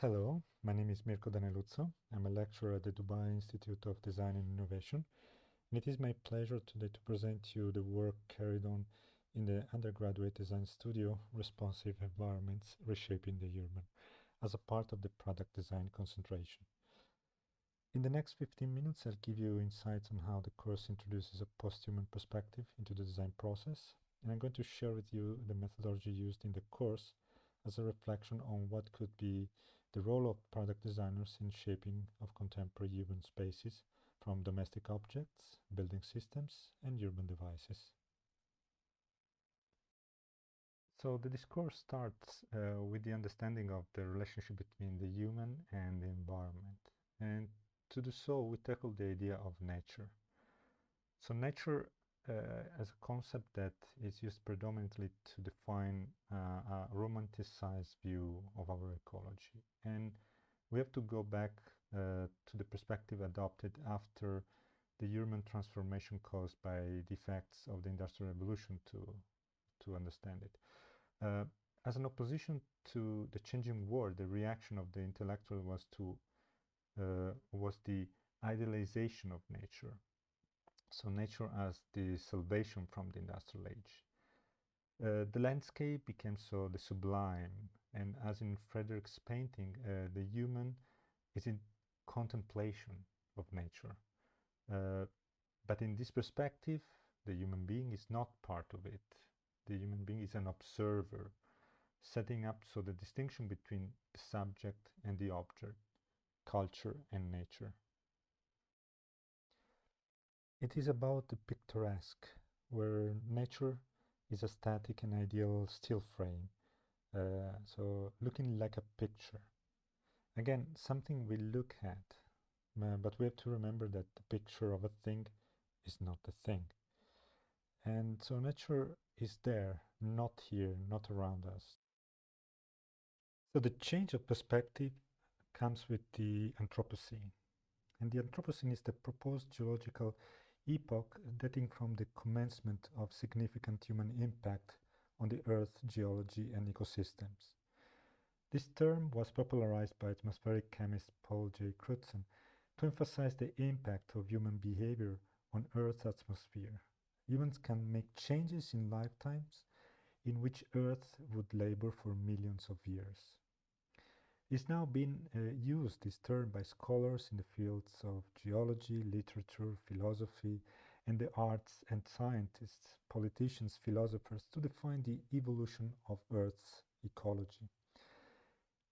Hello, my name is Mirko Daneluzzo. I'm a lecturer at the Dubai Institute of Design and Innovation, and it is my pleasure today to present you the work carried on in the undergraduate design studio Responsive Environments Reshaping the Urban as a part of the product design concentration. In the next 15 minutes, I'll give you insights on how the course introduces a post-human perspective into the design process, and I'm going to share with you the methodology used in the course as a reflection on what could be the role of product designers in shaping of contemporary urban spaces, from domestic objects, building systems, and urban devices. So the discourse starts with the understanding of the relationship between the human and the environment. And to do so, we tackle the idea of nature. So nature as a concept that is used predominantly to define a romanticized view of our ecology. And we have to go back to the perspective adopted after the human transformation caused by the effects of the Industrial Revolution to understand it. As an opposition to the changing world, the reaction of the intellectual was the idealization of nature. So nature as the salvation from the industrial age. The landscape became so the sublime, and as in Frederick's painting, the human is in contemplation of nature. But in this perspective, the human being is not part of it. The human being is an observer, setting up so the distinction between the subject and the object, culture and nature. It is about the picturesque, where nature is a static and ideal still frame, so looking like a picture. Again, something we look at, but we have to remember that the picture of a thing is not the thing. And so nature is there, not here, not around us. So the change of perspective comes with the Anthropocene. And the Anthropocene is the proposed geological epoch dating from the commencement of significant human impact on the Earth's geology and ecosystems. This term was popularized by atmospheric chemist Paul J. Crutzen to emphasize the impact of human behavior on Earth's atmosphere. Humans can make changes in lifetimes in which Earth would labor for millions of years. It's now been used, this term, by scholars in the fields of geology, literature, philosophy, and the arts, and scientists, politicians, philosophers, to define the evolution of Earth's ecology.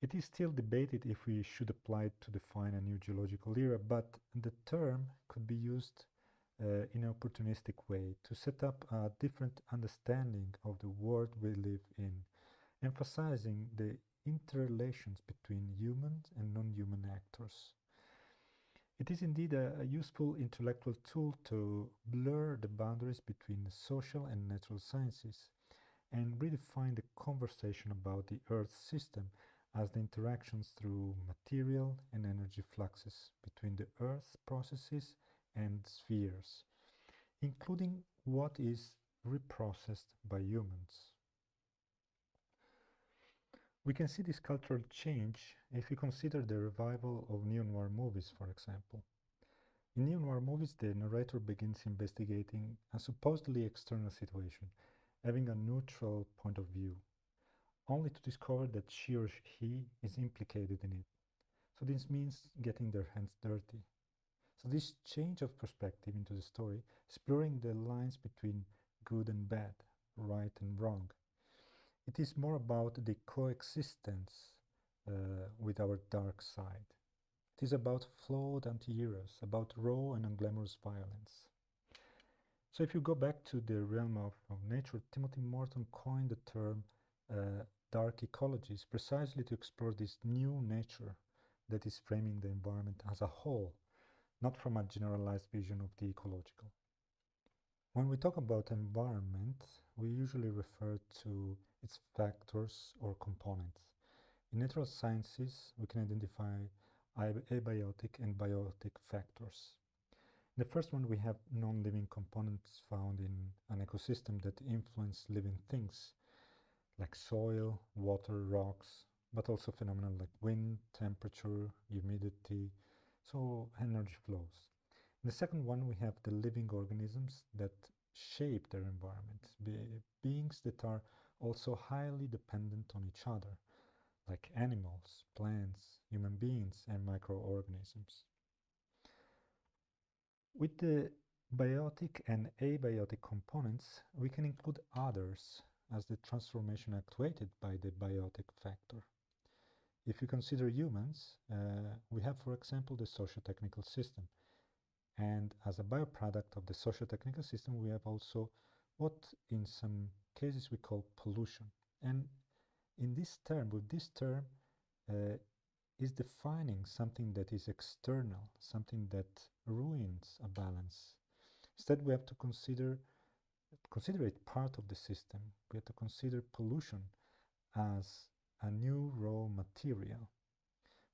It is still debated if we should apply it to define a new geological era, but the term could be used in an opportunistic way to set up a different understanding of the world we live in, emphasizing the interrelations between human and non-human actors. It is indeed a useful intellectual tool to blur the boundaries between the social and natural sciences and redefine the conversation about the Earth system as the interactions through material and energy fluxes between the Earth's processes and spheres, including what is reprocessed by humans. We can see this cultural change if we consider the revival of neo-noir movies, for example. In neo-noir movies, the narrator begins investigating a supposedly external situation, having a neutral point of view, only to discover that she or he is implicated in it. So this means getting their hands dirty. So this change of perspective into the story is blurring the lines between good and bad, right and wrong. It is more about the coexistence with our dark side. It is about flawed anti-heroes, about raw and unglamorous violence. So if you go back to the realm of nature, Timothy Morton coined the term dark ecologies precisely to explore this new nature that is framing the environment as a whole, not from a generalized vision of the ecological. When we talk about environment, we usually refer to its factors or components. In natural sciences, we can identify abiotic and biotic factors. In the first one, we have non-living components found in an ecosystem that influence living things, like soil, water, rocks, but also phenomena like wind, temperature, humidity, so energy flows. In the second one, we have the living organisms that shape their environment, beings that are also highly dependent on each other, like animals, plants, human beings, and microorganisms. With the biotic and abiotic components, we can include others as the transformation actuated by the biotic factor. If you consider humans, we have, for example, the socio-technical system. And as a byproduct of the socio-technical system, we have also what in some cases we call pollution. And with this term, uh, is defining something that is external, something that ruins a balance. Instead, we have to consider it part of the system. We have to consider pollution as a new raw material.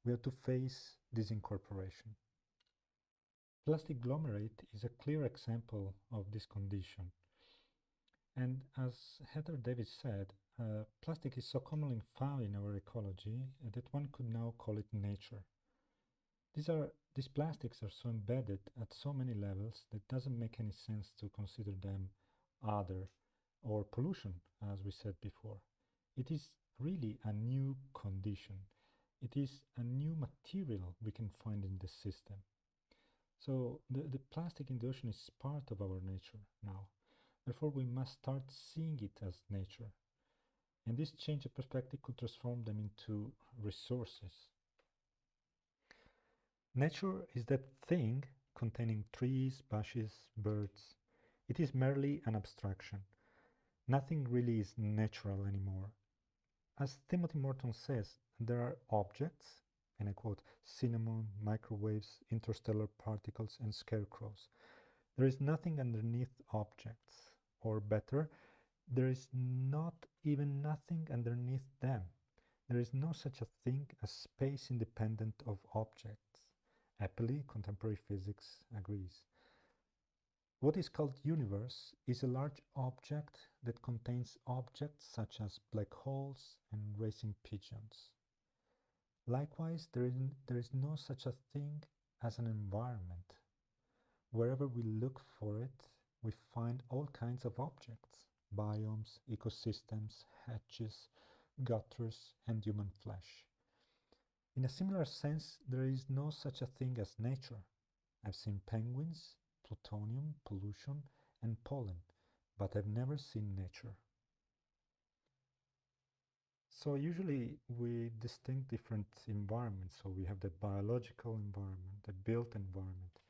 We have to face this incorporation. Plastic glomerate is a clear example of this condition. And as Heather Davis said, plastic is so commonly found in our ecology that one could now call it nature. These plastics are so embedded at so many levels that it doesn't make any sense to consider them other or pollution, as we said before. It is really a new condition. It is a new material we can find in the system. So the plastic in the ocean is part of our nature now. Therefore, we must start seeing it as nature. And this change of perspective could transform them into resources. Nature is that thing containing trees, bushes, birds. It is merely an abstraction. Nothing really is natural anymore. As Timothy Morton says, there are objects, and I quote, cinnamon, microwaves, interstellar particles, and scarecrows. There is nothing underneath objects, or better, there is not even nothing underneath them. There is no such a thing as space independent of objects. Happily, contemporary physics agrees. What is called universe is a large object that contains objects such as black holes and racing pigeons. Likewise, there is no such a thing as an environment. Wherever we look for it, we find all kinds of objects, biomes, ecosystems, hatches, gutters, and human flesh. In a similar sense, there is no such a thing as nature. I've seen penguins, plutonium, pollution, and pollen, but I've never seen nature. So usually we distinct different environments. So we have the biological environment, the built environment,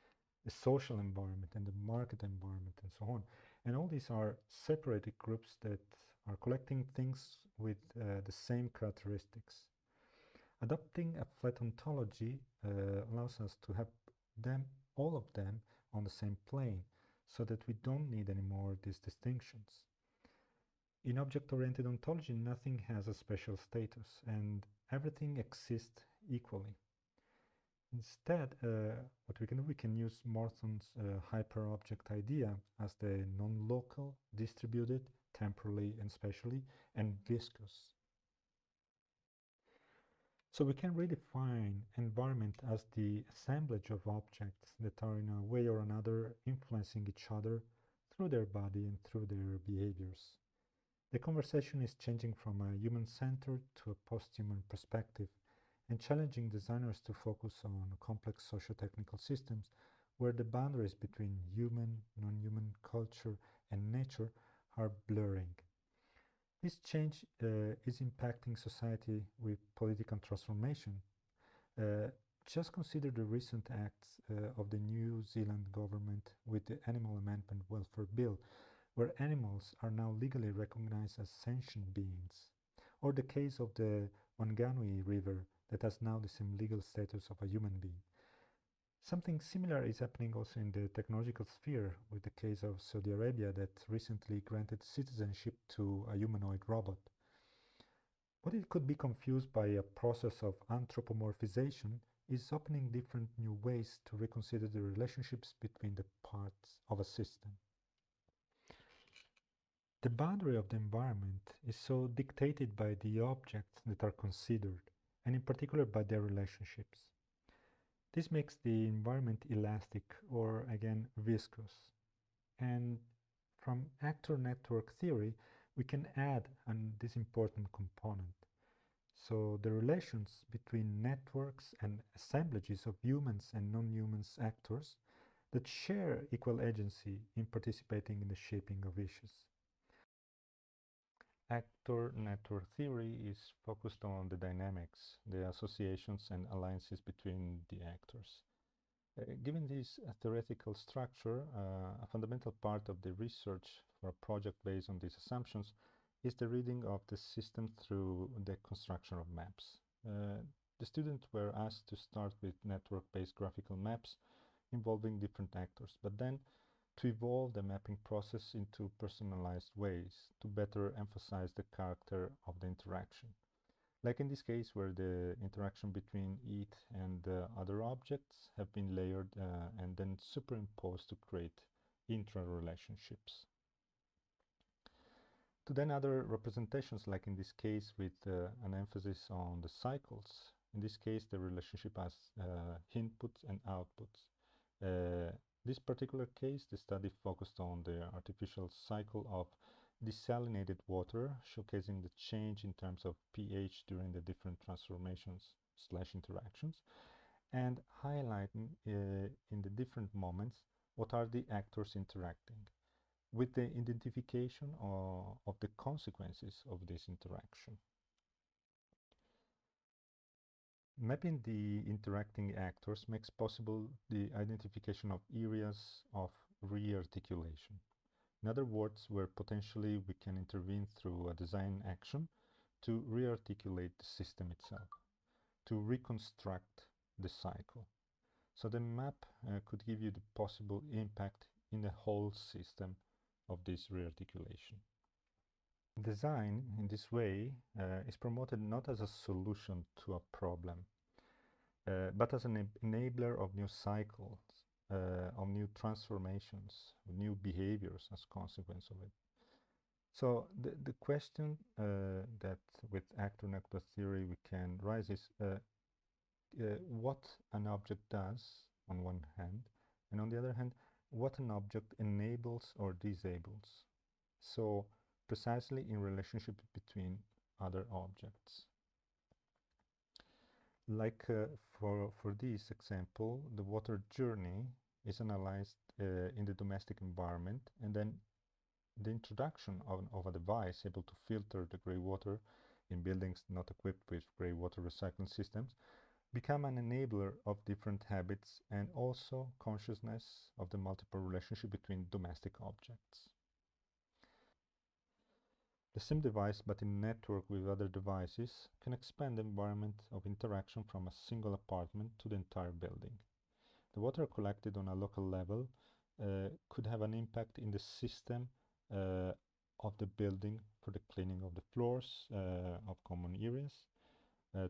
the social environment, and the market environment, and so on. And all these are separated groups that are collecting things with the same characteristics. Adopting a flat ontology allows us to have all of them, on the same plane, so that we don't need anymore these distinctions. In object-oriented ontology, nothing has a special status, and everything exists equally. Instead, what we can do, we can use Morton's hyperobject idea as the non-local, distributed, temporally and spatially, and viscous. So we can redefine environment as the assemblage of objects that are in a way or another influencing each other through their body and through their behaviors. The conversation is changing from a human-centered to a post-human perspective and challenging designers to focus on complex socio-technical systems where the boundaries between human, non-human culture and nature are blurring. This change is impacting society with political transformation. Uh, just consider the recent acts of the New Zealand government with the Animal Amendment Welfare Bill, where animals are now legally recognized as sentient beings, or the case of the Wanganui River that has now the same legal status of a human being. Something similar is happening also in the technological sphere with the case of Saudi Arabia that recently granted citizenship to a humanoid robot. What it could be confused by a process of anthropomorphization is opening different new ways to reconsider the relationships between the parts of a system. The boundary of the environment is so dictated by the objects that are considered, and in particular by their relationships. This makes the environment elastic or, again, viscous. And from actor network theory, we can add this important component. So the relations between networks and assemblages of humans and non-humans actors that share equal agency in participating in the shaping of issues. Actor network theory is focused on the dynamics, the associations and alliances between the actors. Given this theoretical structure, a fundamental part of the research for a project based on these assumptions is the reading of the system through the construction of maps. The students were asked to start with network-based graphical maps involving different actors, but then to evolve the mapping process into personalized ways to better emphasize the character of the interaction. Like in this case where the interaction between it and other objects have been layered and then superimposed to create intra-relationships. To then other representations, like in this case with an emphasis on the cycles. In this case, the relationship has inputs and outputs. This particular case, the study focused on the artificial cycle of desalinated water, showcasing the change in terms of pH during the different transformations / interactions, and highlighting in the different moments what are the actors interacting, with the identification of the consequences of this interaction. Mapping the interacting actors makes possible the identification of areas of re-articulation. In other words, where potentially we can intervene through a design action to re-articulate the system itself, to reconstruct the cycle. So the map could give you the possible impact in the whole system of this re-articulation. Design, in this way, is promoted not as a solution to a problem, but as an enabler of new cycles, of new transformations, new behaviors as consequence of it. So the question that with actor network theory we can raise is what an object does on one hand, and on the other hand, what an object enables or disables. So precisely in relationship between other objects. Like for this example, the water journey is analyzed in the domestic environment, and then the introduction of a device able to filter the gray water in buildings not equipped with gray water recycling systems become an enabler of different habits and also consciousness of the multiple relationship between domestic objects. The same device, but in network with other devices, can expand the environment of interaction from a single apartment to the entire building. The water collected on a local level could have an impact in the system of the building for the cleaning of the floors of common areas,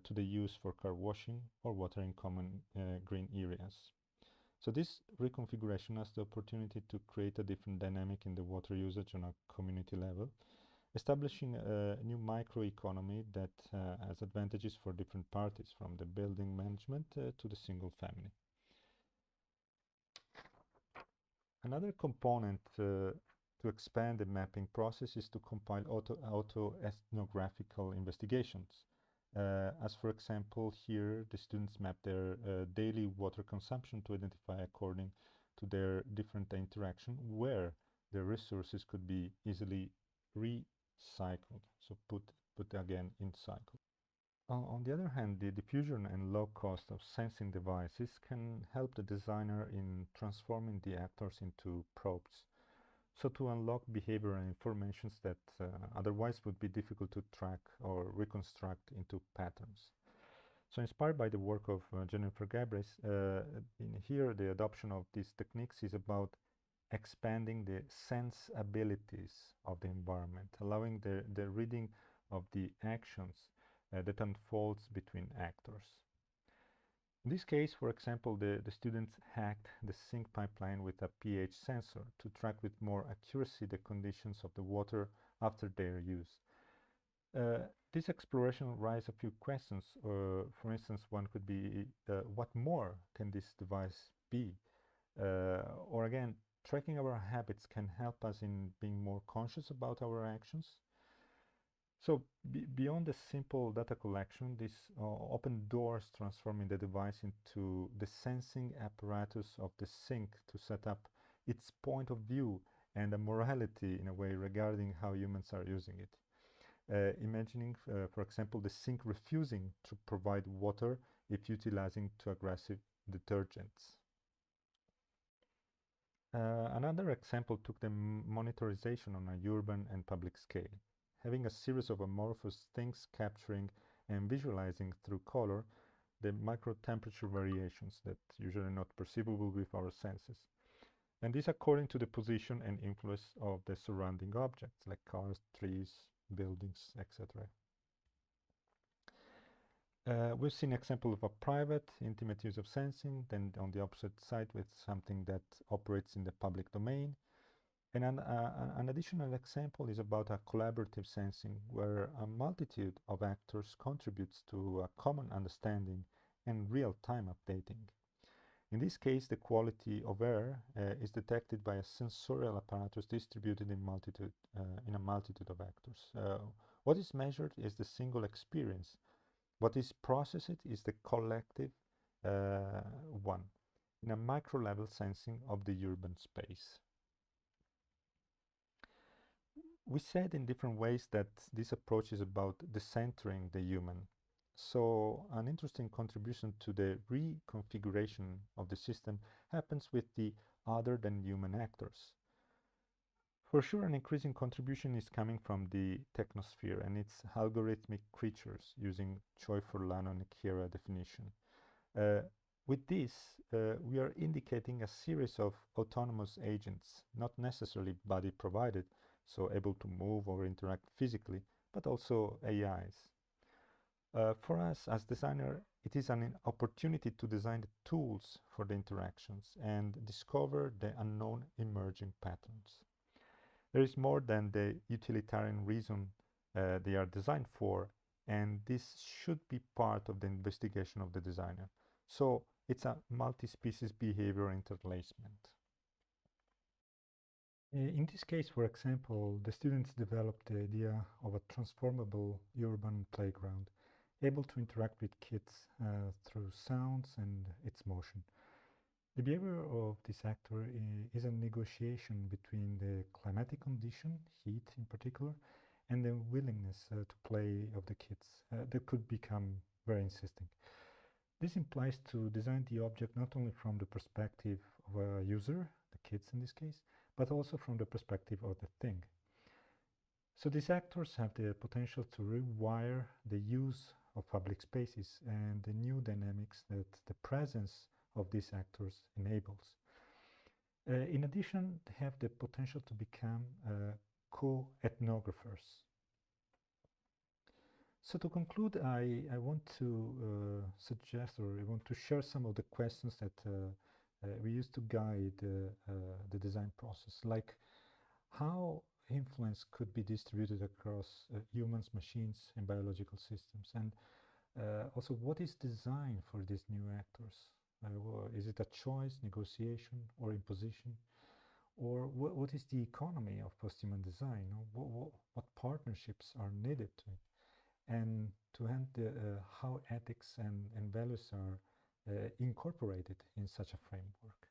to the use for car washing or watering common green areas. So this reconfiguration has the opportunity to create a different dynamic in the water usage on a community level, establishing a new microeconomy that has advantages for different parties, from the building management to the single family. Another component to expand the mapping process is to compile autoethnographical investigations. As for example, here the students map their daily water consumption to identify according to their different interaction where the resources could be easily recycled, so put again in cycle. On the other hand, the diffusion and low cost of sensing devices can help the designer in transforming the actors into probes, so to unlock behavioral informations that otherwise would be difficult to track or reconstruct into patterns. So inspired by the work of Jennifer Gabris, in here the adoption of these techniques is about expanding the sense abilities of the environment, allowing the reading of the actions that unfolds between actors. In this case, for example, the students hacked the sink pipeline with a pH sensor to track with more accuracy the conditions of the water after their use. Uh, this exploration raises a few questions. For instance, one could be, what more can this device be? Or again, tracking our habits can help us in being more conscious about our actions. So beyond the simple data collection, this open doors transforming the device into the sensing apparatus of the sink to set up its point of view and a morality in a way regarding how humans are using it. Imagining, for example, the sink refusing to provide water if utilizing too aggressive detergents. Another example took the monitorization on a urban and public scale. Having a series of amorphous things capturing and visualizing through color the micro temperature variations that usually not perceivable with our senses. And this according to the position and influence of the surrounding objects like cars, trees, buildings, etc. We've seen example of a private, intimate use of sensing, then on the opposite side with something that operates in the public domain. And an additional example is about a collaborative sensing where a multitude of actors contributes to a common understanding and real-time updating. In this case, the quality of air is detected by a sensorial apparatus distributed in a multitude of actors. What is measured is the single experience. What is processed is the collective one, in a micro-level sensing of the urban space. We said in different ways that this approach is about decentering the human. So an interesting contribution to the reconfiguration of the system happens with the other than human actors. For sure, an increasing contribution is coming from the technosphere and its algorithmic creatures using Choi-Furlan and Kira definition. Uh, with this, we are indicating a series of autonomous agents, not necessarily body provided, so able to move or interact physically, but also AIs. For us as designer, it is an opportunity to design the tools for the interactions and discover the unknown emerging patterns. There is more than the utilitarian reason they are designed for, and this should be part of the investigation of the designer. So it's a multi-species behavior interlacement. In this case, for example, the students developed the idea of a transformable urban playground, able to interact with kids through sounds and its motion. The behavior of this actor is a negotiation between the climatic condition, heat in particular, and the willingness to play of the kids that could become very insisting. This implies to design the object not only from the perspective of a user, the kids in this case, but also from the perspective of the thing. So these actors have the potential to rewire the use of public spaces and the new dynamics that the presence of these actors enables. In addition, they have the potential to become co-ethnographers. So to conclude, I want to suggest, or I want to share some of the questions that we use to guide the design process, like how influence could be distributed across humans, machines, and biological systems, and also what is design for these new actors? Is it a choice, negotiation, or imposition? Or what is the economy of post-human design? What partnerships are needed to it? And to end how ethics and values are incorporated in such a framework.